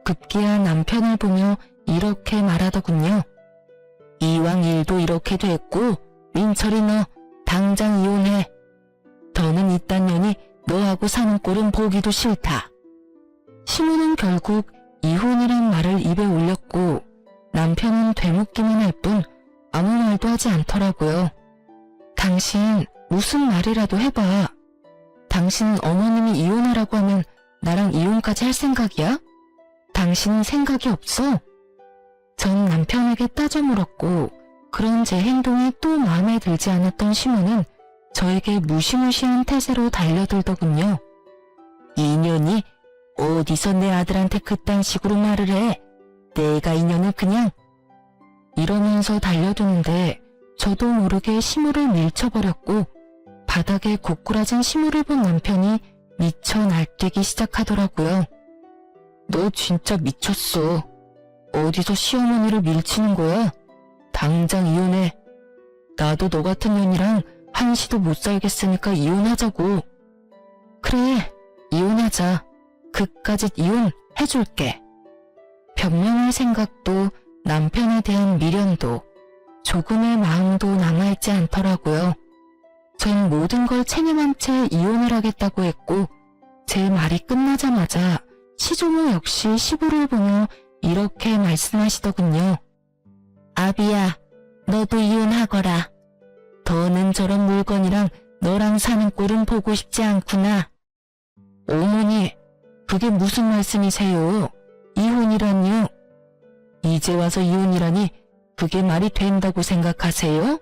급기야 남편을 보며 이렇게 말하더군요. 이왕 일도 이렇게 됐고 민철이 너 당장 이혼해. 더는 이딴 년이 너하고 사는 꼴은 보기도 싫다. 시모는 결국 이혼이란 말을 입에 올렸고 남편은 되묻기만 할 뿐 아무 말도 하지 않더라고요. 당신 무슨 말이라도 해봐. 당신은 어머님이 이혼하라고 하면 나랑 이혼까지 할 생각이야? 당신은 생각이 없어? 전 남편에게 따져 물었고 그런 제 행동이 또 마음에 들지 않았던 시모는 저에게 무시무시한 태세로 달려들더군요. 이년이 어디서 내 아들한테 그딴 식으로 말을 해. 내가 이년을 그냥. 이러면서 달려드는데 저도 모르게 시모를 밀쳐버렸고 바닥에 고꾸라진 시모를 본 남편이 미쳐 날뛰기 시작하더라고요. 너 진짜 미쳤어. 어디서 시어머니를 밀치는 거야? 당장 이혼해. 나도 너 같은 년이랑 한시도 못 살겠으니까 이혼하자고. 그래, 이혼하자. 그까짓 이혼 해줄게. 변명할 생각도 남편에 대한 미련도 조금의 마음도 남아있지 않더라고요. 전 모든 걸 체념한 채 이혼을 하겠다고 했고 제 말이 끝나자마자 시조모 역시 시부를 보며 이렇게 말씀하시더군요. 아비야, 너도 이혼하거라. 더는 저런 물건이랑 너랑 사는 꼴은 보고 싶지 않구나. 어머니, 그게 무슨 말씀이세요? 이혼이란요? 이제 와서 이혼이라니 그게 말이 된다고 생각하세요?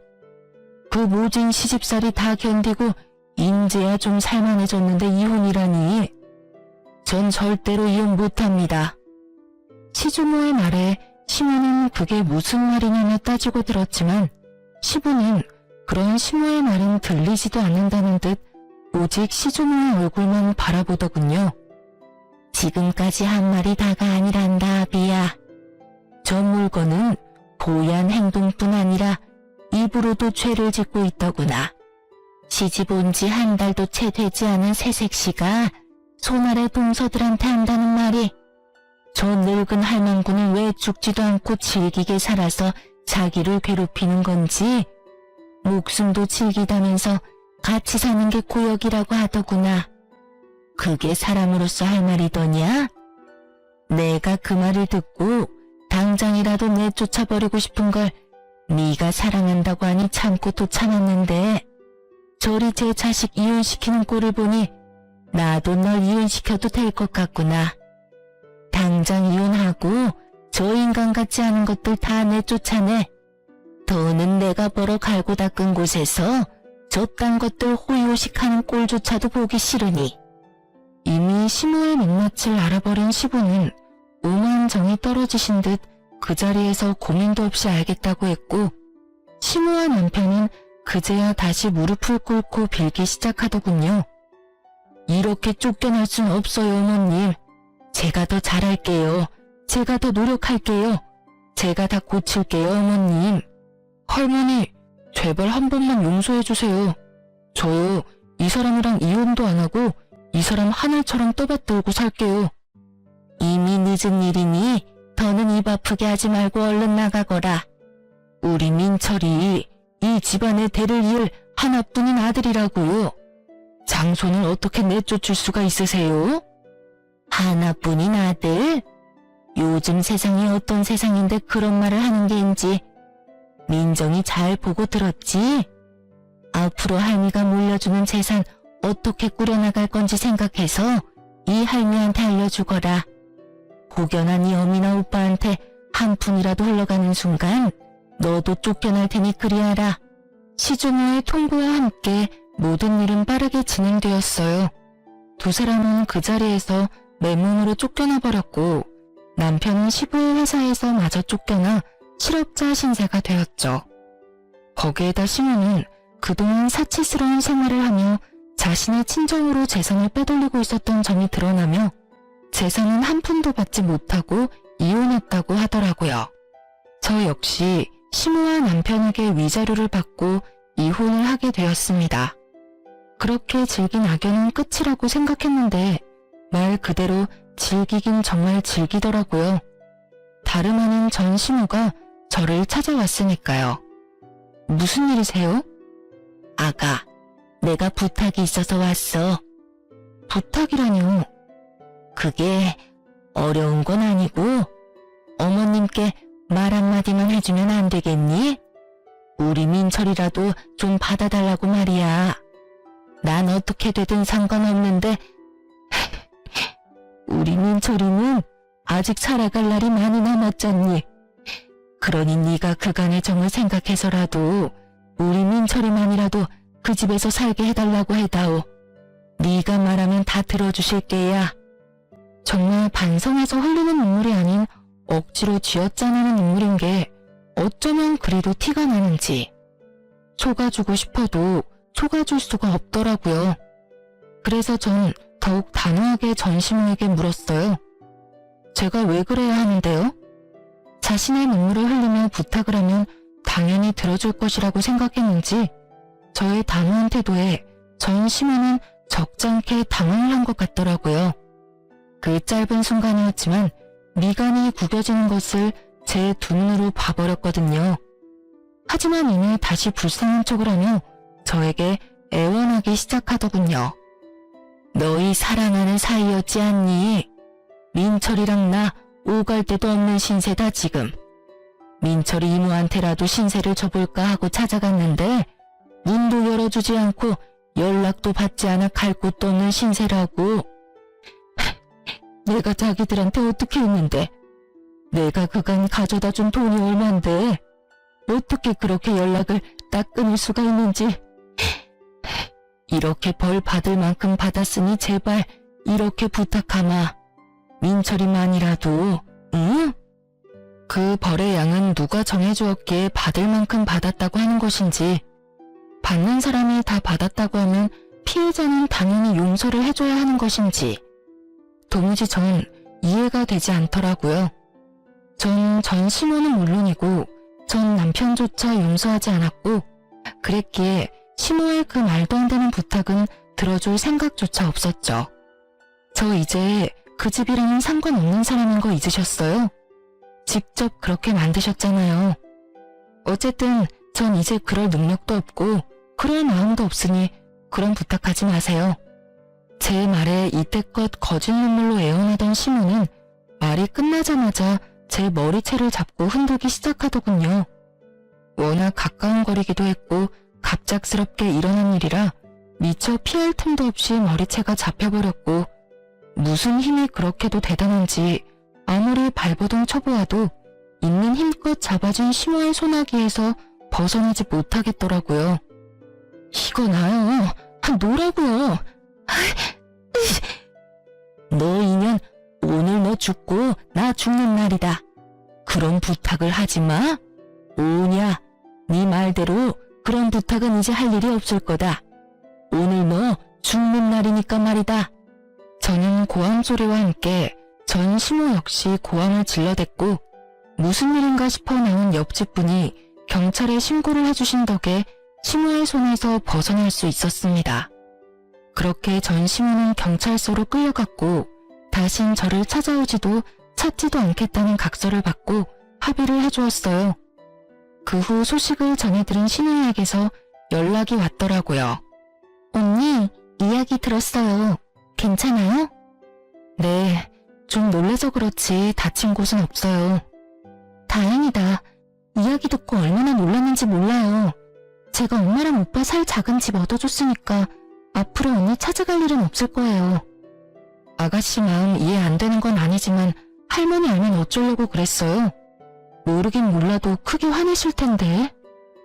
그 모진 시집살이 다 견디고 인제야 좀 살만해졌는데 이혼이라니. 전 절대로 이혼 못합니다. 시주모의 말에 시모는 그게 무슨 말이냐며 따지고 들었지만 시부는 그런 시모의 말은 들리지도 않는다는 듯 오직 시주모의 얼굴만 바라보더군요. 지금까지 한 말이 다가 아니란다, 아비야. 저 물건은 고얀 행동뿐 아니라 입으로도 죄를 짓고 있더구나. 시집 온 지 한 달도 채 되지 않은 새색시가 손아래 동서들한테 한다는 말이 저 늙은 할망구는 왜 죽지도 않고 질기게 살아서 자기를 괴롭히는 건지 목숨도 질기다면서 같이 사는 게 고역이라고 하더구나. 그게 사람으로서 할 말이더냐? 내가 그 말을 듣고 당장이라도 내쫓아버리고 싶은 걸 네가 사랑한다고 하니 참고 또 참았는데 저리 제 자식 이혼시키는 꼴을 보니 나도 널 이혼시켜도 될 것 같구나. 당장 이혼하고 저 인간 같지 않은 것들 다 내쫓아내. 돈은 내가 벌어 갈고 닦은 곳에서 저딴 것들 호의호식하는 꼴조차도 보기 싫으니. 이미 시모의 민낯을 알아버린 시부는 오만 정이 떨어지신 듯 그 자리에서 고민도 없이 알겠다고 했고, 시모와 남편은 그제야 다시 무릎을 꿇고 빌기 시작하더군요. 이렇게 쫓겨날 순 없어요, 어머님. 제가 더 잘할게요. 제가 더 노력할게요. 제가 다 고칠게요, 어머님. 할머니, 제발 한 번만 용서해주세요. 저요, 이 사람이랑 이혼도 안 하고 이 사람 하늘처럼 떠받들고 살게요. 이미 늦은 일이니 더는 입 아프게 하지 말고 얼른 나가거라. 우리 민철이 이 집안의 대를 이을 하나뿐인 아들이라고요. 장손을 어떻게 내쫓을 수가 있으세요? 하나뿐인 아들? 요즘 세상이 어떤 세상인데 그런 말을 하는 게인지 민정이 잘 보고 들었지? 앞으로 할미가 물려주는 재산 어떻게 꾸려나갈 건지 생각해서 이 할미한테 알려주거라. 혹여나 네 어미나 오빠한테 한 푼이라도 흘러가는 순간 너도 쫓겨날 테니 그리하라. 시주모의 통보와 함께 모든 일은 빠르게 진행되었어요. 두 사람은 그 자리에서 맨몸으로 쫓겨나 버렸고, 남편은 시부의 회사에서 마저 쫓겨나 실업자 신세가 되었죠. 거기에다 시모는 그동안 사치스러운 생활을 하며 자신의 친정으로 재산을 빼돌리고 있었던 점이 드러나며 재산은 한 푼도 받지 못하고 이혼했다고 하더라고요. 저 역시 시모와 남편에게 위자료를 받고 이혼을 하게 되었습니다. 그렇게 즐긴 악연은 끝이라고 생각했는데 말 그대로 즐기긴 정말 즐기더라고요. 다름 아닌 전 시모가 저를 찾아왔으니까요. 무슨 일이세요? 아가, 내가 부탁이 있어서 왔어. 부탁이라뇨? 그게 어려운 건 아니고 어머님께 말 한마디만 해주면 안 되겠니? 우리 민철이라도 좀 받아달라고 말이야. 난 어떻게 되든 상관없는데 우리 민철이는 아직 살아갈 날이 많이 남았잖니. 그러니 네가 그간의 정을 생각해서라도 우리 민철이만이라도 그 집에서 살게 해달라고 해다오. 네가 말하면 다 들어주실 게야. 정말 반성해서 흘리는 눈물이 아닌 억지로 쥐어짜내는 눈물인 게 어쩌면 그리도 티가 나는지. 속아주고 싶어도 속아줄 수가 없더라고요. 그래서 전 더욱 단호하게 전시모에게 물었어요. 제가 왜 그래야 하는데요? 자신의 눈물을 흘리며 부탁을 하면 당연히 들어줄 것이라고 생각했는지 저의 단호한 태도에 전시모는 적잖게 당황을 한 것 같더라고요. 그 짧은 순간이었지만 미간이 구겨지는 것을 제 두 눈으로 봐버렸거든요. 하지만 이내 다시 불쌍한 척을 하며 저에게 애원하기 시작하더군요. 너희 사랑하는 사이였지 않니? 민철이랑 나 오갈 데도 없는 신세다 지금. 민철이 이모한테라도 신세를 져볼까 하고 찾아갔는데 문도 열어주지 않고 연락도 받지 않아 갈 곳도 없는 신세라고. 내가 자기들한테 어떻게 했는데? 내가 그간 가져다 준 돈이 얼만데 어떻게 그렇게 연락을 딱 끊을 수가 있는지. 이렇게 벌 받을 만큼 받았으니 제발 이렇게 부탁하마. 민철이만이라도, 응? 그 벌의 양은 누가 정해주었기에 받을 만큼 받았다고 하는 것인지, 받는 사람이 다 받았다고 하면 피해자는 당연히 용서를 해줘야 하는 것인지 도무지 전 이해가 되지 않더라고요. 전 시모는 물론이고 전 남편조차 용서하지 않았고, 그랬기에 시모의 그 말도 안 되는 부탁은 들어줄 생각조차 없었죠. 저 이제 그 집이랑은 상관없는 사람인 거 잊으셨어요? 직접 그렇게 만드셨잖아요. 어쨌든 전 이제 그럴 능력도 없고 그럴 마음도 없으니 그런 부탁하지 마세요. 제 말에 이때껏 거짓 눈물로 애원하던 시모는 말이 끝나자마자 제 머리채를 잡고 흔들기 시작하더군요. 워낙 가까운 거리기도 했고 갑작스럽게 일어난 일이라 미처 피할 틈도 없이 머리채가 잡혀버렸고 무슨 힘이 그렇게도 대단한지 아무리 발버둥 쳐보아도 있는 힘껏 잡아준 심호의 소나기에서 벗어나지 못하겠더라고요. 이거 나요. 놓으라고요. 너 이년 오늘 너 죽고 나 죽는 날이다. 그런 부탁을 하지 마. 오냐, 네 말대로 그런 부탁은 이제 할 일이 없을 거다. 오늘 너 죽는 날이니까 말이다. 저는 고함 소리와 함께 전 심호 역시 고함을 질러댔고 무슨 일인가 싶어 나온 옆집 분이 경찰에 신고를 해주신 덕에 심호의 손에서 벗어날 수 있었습니다. 그렇게 전 심호는 경찰서로 끌려갔고 다신 저를 찾아오지도 찾지도 않겠다는 각서를 받고 합의를 해주었어요. 그 후 소식을 전해들은 신우이에게서 연락이 왔더라고요. 언니, 이야기 들었어요. 괜찮아요? 네, 좀 놀라서 그렇지 다친 곳은 없어요. 다행이다. 이야기 듣고 얼마나 놀랐는지 몰라요. 제가 엄마랑 오빠 살 작은 집 얻어줬으니까 앞으로 언니 찾아갈 일은 없을 거예요. 아가씨 마음 이해 안 되는 건 아니지만 할머니 알면 어쩌려고 그랬어요? 모르긴 몰라도 크게 화내실 텐데.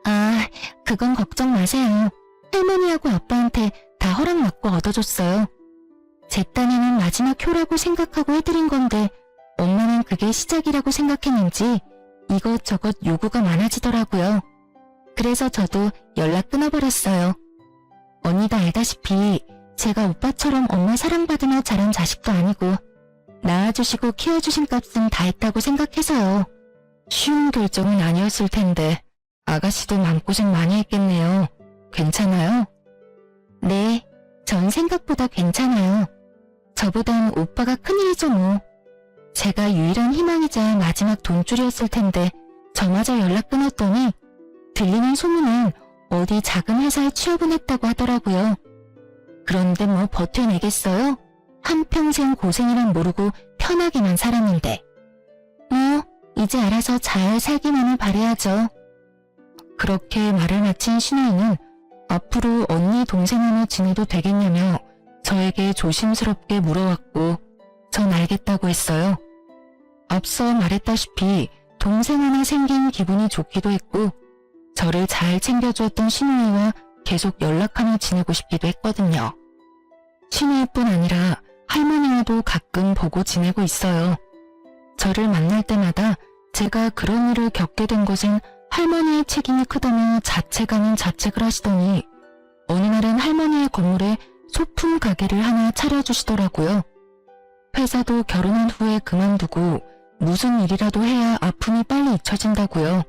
아, 그건 걱정 마세요. 할머니하고 아빠한테 다 허락받고 얻어줬어요. 제 딴에는 마지막 효라고 생각하고 해드린 건데 엄마는 그게 시작이라고 생각했는지 이것저것 요구가 많아지더라고요. 그래서 저도 연락 끊어버렸어요. 언니도 알다시피 제가 오빠처럼 엄마 사랑받으며 자란 자식도 아니고 낳아주시고 키워주신 값은 다 했다고 생각해서요. 쉬운 결정은 아니었을 텐데 아가씨도 마음고생 많이 했겠네요. 괜찮아요? 네, 전 생각보다 괜찮아요. 저보단 오빠가 큰일이죠 뭐. 제가 유일한 희망이자 마지막 돈줄이었을 텐데 저마저 연락 끊었더니 들리는 소문은 어디 작은 회사에 취업은 했다고 하더라고요. 그런데 뭐 버텨내겠어요? 한평생 고생이란 모르고 편하게만 살았는데. 뭐 이제 알아서 잘 살기만을 바라야죠. 그렇게 말을 마친 신우이는 앞으로 언니 동생으로 지내도 되겠냐며 저에게 조심스럽게 물어왔고 전 알겠다고 했어요. 앞서 말했다시피 동생 하나 생긴 기분이 좋기도 했고 저를 잘 챙겨주었던 신우이와 계속 연락하며 지내고 싶기도 했거든요. 신우이뿐 아니라 할머니와도 가끔 보고 지내고 있어요. 저를 만날 때마다 제가 그런 일을 겪게 된 것은 할머니의 책임이 크다며 자책 아닌 자책을 하시더니 어느 날은 할머니의 건물에 소품 가게를 하나 차려주시더라고요. 회사도 결혼한 후에 그만두고 무슨 일이라도 해야 아픔이 빨리 잊혀진다고요.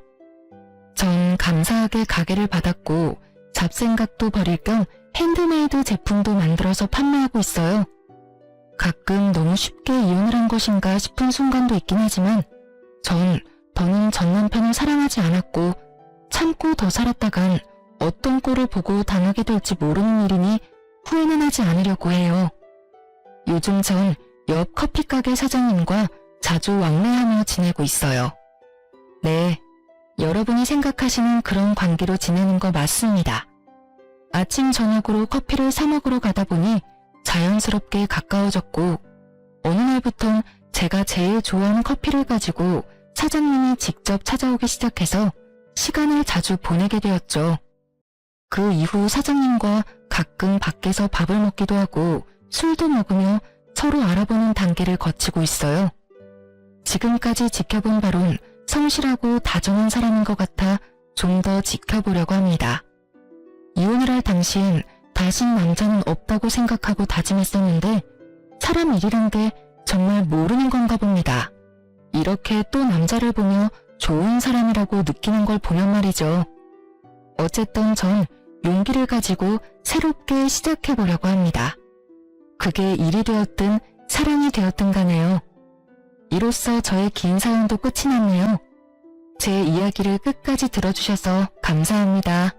전 감사하게 가게를 받았고 잡생각도 버릴 겸 핸드메이드 제품도 만들어서 판매하고 있어요. 가끔 너무 쉽게 이혼을 한 것인가 싶은 순간도 있긴 하지만 전 더는 전 남편을 사랑하지 않았고 참고 더 살았다간 어떤 꼴을 보고 당하게 될지 모르는 일이니 후회는 하지 않으려고 해요. 요즘 전 옆 커피가게 사장님과 자주 왕래하며 지내고 있어요. 네, 여러분이 생각하시는 그런 관계로 지내는 거 맞습니다. 아침 저녁으로 커피를 사 먹으러 가다 보니 자연스럽게 가까워졌고 어느 날부턴 제가 제일 좋아하는 커피를 가지고 사장님이 직접 찾아오기 시작해서 시간을 자주 보내게 되었죠. 그 이후 사장님과 가끔 밖에서 밥을 먹기도 하고 술도 먹으며 서로 알아보는 단계를 거치고 있어요. 지금까지 지켜본 바론 성실하고 다정한 사람인 것 같아 좀 더 지켜보려고 합니다. 이혼을 할 당시엔 다신 남자는 없다고 생각하고 다짐했었는데 사람 일이란 게 정말 모르는 건가 봅니다. 이렇게 또 남자를 보며 좋은 사람이라고 느끼는 걸 보면 말이죠. 어쨌든 전 용기를 가지고 새롭게 시작해보려고 합니다. 그게 일이 되었든 사랑이 되었든 간에요. 이로써 저의 긴 사연도 끝이 났네요. 제 이야기를 끝까지 들어주셔서 감사합니다.